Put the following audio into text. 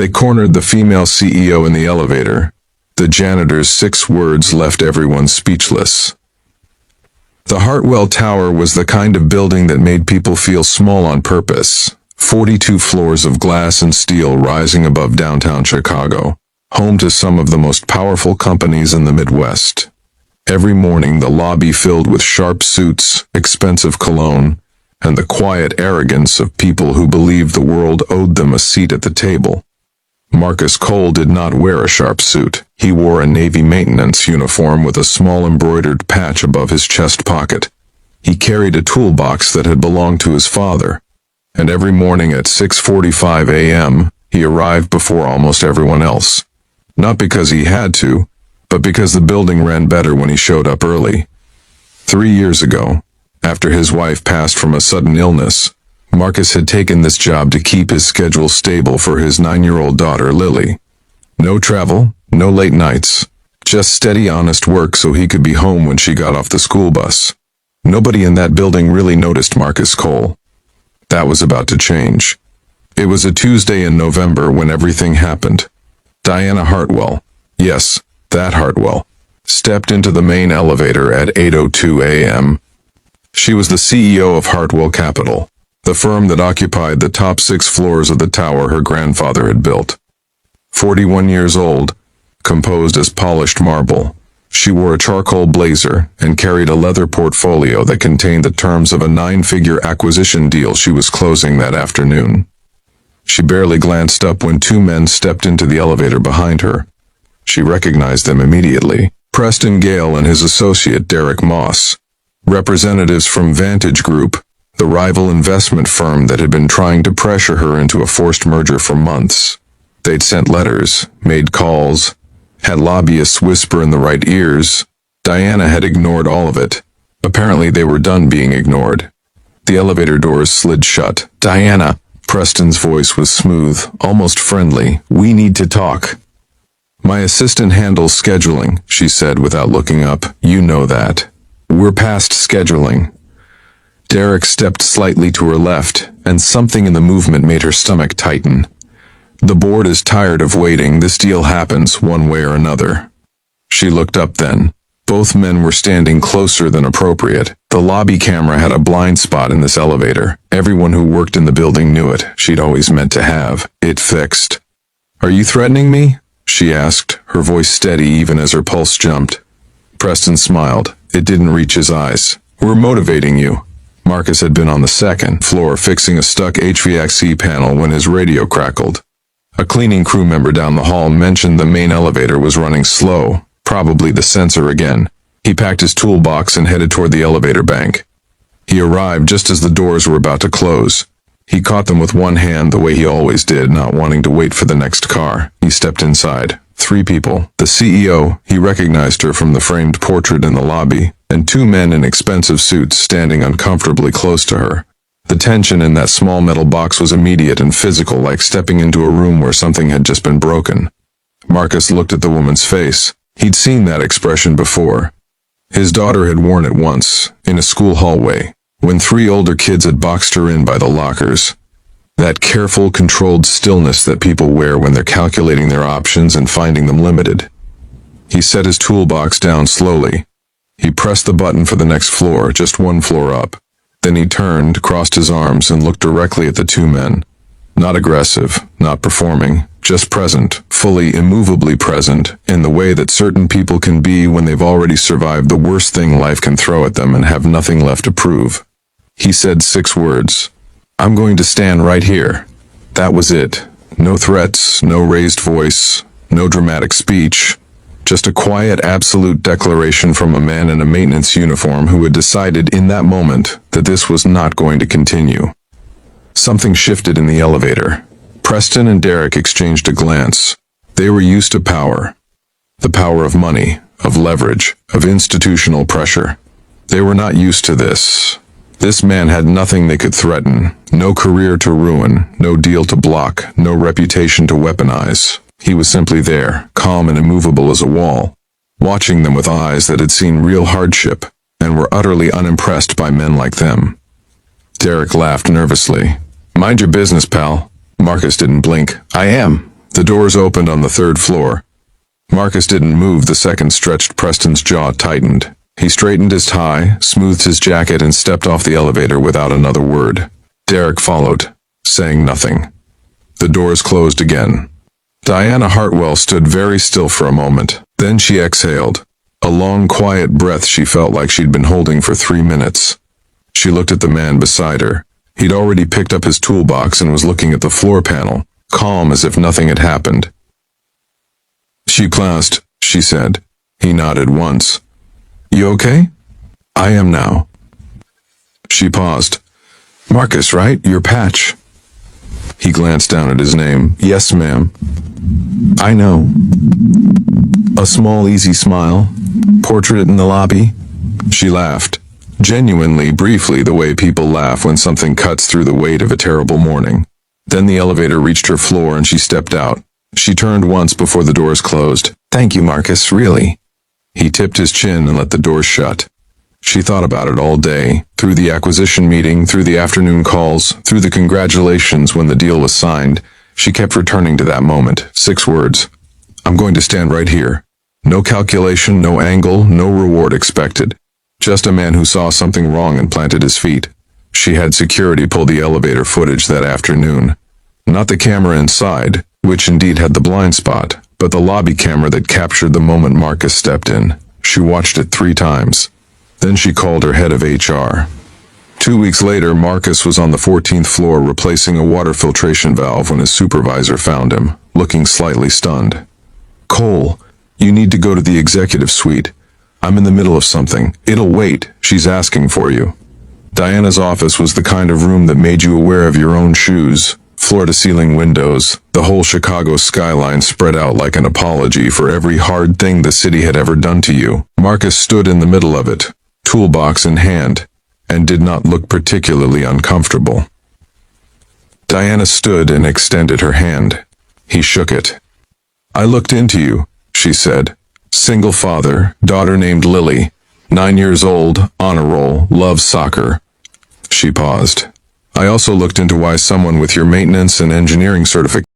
They cornered the female CEO in the elevator. The janitor's 6 words left everyone speechless. The Hartwell Tower was the kind of building that made people feel small on purpose. 42 floors of glass and steel rising above downtown Chicago, home to some of the most powerful companies in the Midwest. Every morning, the lobby filled with sharp suits, expensive cologne, and the quiet arrogance of people who believed the world owed them a seat at the table. Marcus Cole did not wear a sharp suit. He wore a Navy maintenance uniform with a small embroidered patch above his chest pocket. He carried a toolbox that had belonged to his father, and every morning at 6:45 a.m., he arrived before almost everyone else. Not because he had to, but because the building ran better when he showed up early. 3 years ago, after his wife passed from a sudden illness, Marcus had taken this job to keep his schedule stable for his 9-year-old daughter, Lily. No travel, no late nights, just steady, honest work so he could be home when she got off the school bus. Nobody in that building really noticed Marcus Cole. That was about to change. It was a Tuesday in November when everything happened. Diana Hartwell, yes, that Hartwell, stepped into the main elevator at 8:02 a.m. She was the CEO of Hartwell Capital, the firm that occupied the top 6 floors of the tower her grandfather had built. 41 years old, composed as polished marble, she wore a charcoal blazer and carried a leather portfolio that contained the terms of a 9-figure acquisition deal she was closing that afternoon. She barely glanced up when 2 men stepped into the elevator behind her. She recognized them immediately. Preston Gale and his associate Derek Moss, representatives from Vantage Group, the rival investment firm that had been trying to pressure her into a forced merger for months. They'd sent letters, made calls, had lobbyists whisper in the right ears. Diana had ignored all of it. Apparently they were done being ignored. The elevator doors slid shut. "Diana," Preston's voice was smooth, almost friendly. "We need to talk." "My assistant handles scheduling," she said without looking up. "You know that. We're past scheduling." Derek stepped slightly to her left, and something in the movement made her stomach tighten. "The board is tired of waiting. This deal happens one way or another." She looked up then. Both men were standing closer than appropriate. The lobby camera had a blind spot in this elevator. Everyone who worked in the building knew it. She'd always meant to have it fixed. "Are you threatening me?" she asked, her voice steady even as her pulse jumped. Preston smiled. It didn't reach his eyes. "We're motivating you." Marcus had been on the 2nd floor fixing a stuck HVAC panel when his radio crackled. A cleaning crew member down the hall mentioned the main elevator was running slow, probably the sensor again. He packed his toolbox and headed toward the elevator bank. He arrived just as the doors were about to close. He caught them with one hand the way he always did, not wanting to wait for the next car. He stepped inside. 3 people. The CEO, he recognized her from the framed portrait in the lobby, and 2 men in expensive suits standing uncomfortably close to her. The tension in that small metal box was immediate and physical, like stepping into a room where something had just been broken. Marcus looked at the woman's face. He'd seen that expression before. His daughter had worn it once, in a school hallway, when 3 older kids had boxed her in by the lockers. That careful, controlled stillness that people wear when they're calculating their options and finding them limited. He set his toolbox down slowly. He pressed the button for the next floor, just 1 floor up. Then he turned, crossed his arms, and looked directly at the 2 men. Not aggressive, not performing, just present, fully, immovably present, in the way that certain people can be when they've already survived the worst thing life can throw at them and have nothing left to prove. He said 6 words. "I'm going to stand right here." That was it. No threats, no raised voice, no dramatic speech. Just a quiet, absolute declaration from a man in a maintenance uniform who had decided in that moment that this was not going to continue. Something shifted in the elevator. Preston and Derek exchanged a glance. They were used to power. The power of money, of leverage, of institutional pressure. They were not used to this. This man had nothing they could threaten, no career to ruin, no deal to block, no reputation to weaponize. He was simply there, calm and immovable as a wall, watching them with eyes that had seen real hardship and were utterly unimpressed by men like them. Derek laughed nervously. "Mind your business, pal." Marcus didn't blink. "I am," The doors opened on the third floor. Marcus didn't move the second stretched. Preston's jaw tightened. He straightened his tie, smoothed his jacket, and stepped off the elevator without another word. Derek followed, saying nothing. The doors closed again. Diana Hartwell stood very still for a moment. Then she exhaled. A long, quiet breath she felt like she'd been holding for 3 minutes. She looked at the man beside her. He'd already picked up his toolbox and was looking at the floor panel, calm as if nothing had happened. "She passed," she said. He nodded once. "You okay?" "I am now." She paused. "Marcus, right? Your patch." He glanced down at his name. "Yes, ma'am." "I know." A small, easy smile. "Portrait in the lobby?" She laughed. Genuinely, briefly, the way people laugh when something cuts through the weight of a terrible morning. Then the elevator reached her floor and she stepped out. She turned once before the doors closed. "Thank you, Marcus, really." He tipped his chin and let the doors shut. She thought about it all day, through the acquisition meeting, through the afternoon calls, through the congratulations when the deal was signed. She kept returning to that moment. 6 words. "I'm going to stand right here. No calculation, no angle, no reward expected. Just a man who saw something wrong and planted his feet." She had security pull the elevator footage that afternoon. Not the camera inside, which indeed had the blind spot, but the lobby camera that captured the moment Marcus stepped in. She watched it 3 times. Then she called her head of HR. 2 weeks later, Marcus was on the 14th floor replacing a water filtration valve when his supervisor found him, looking slightly stunned. "Cole, you need to go to the executive suite. I'm in the middle of something. It'll wait. She's asking for you." Diana's office was the kind of room that made you aware of your own shoes. Floor-to-ceiling windows, the whole Chicago skyline spread out like an apology for every hard thing the city had ever done to you. Marcus stood in the middle of it, toolbox in hand, and did not look particularly uncomfortable. Diana stood and extended her hand. He shook it. "I looked into you," she said. "Single father, daughter named Lily, 9 years old, honor roll, loves soccer." She paused. "I also looked into why someone with your maintenance and engineering certification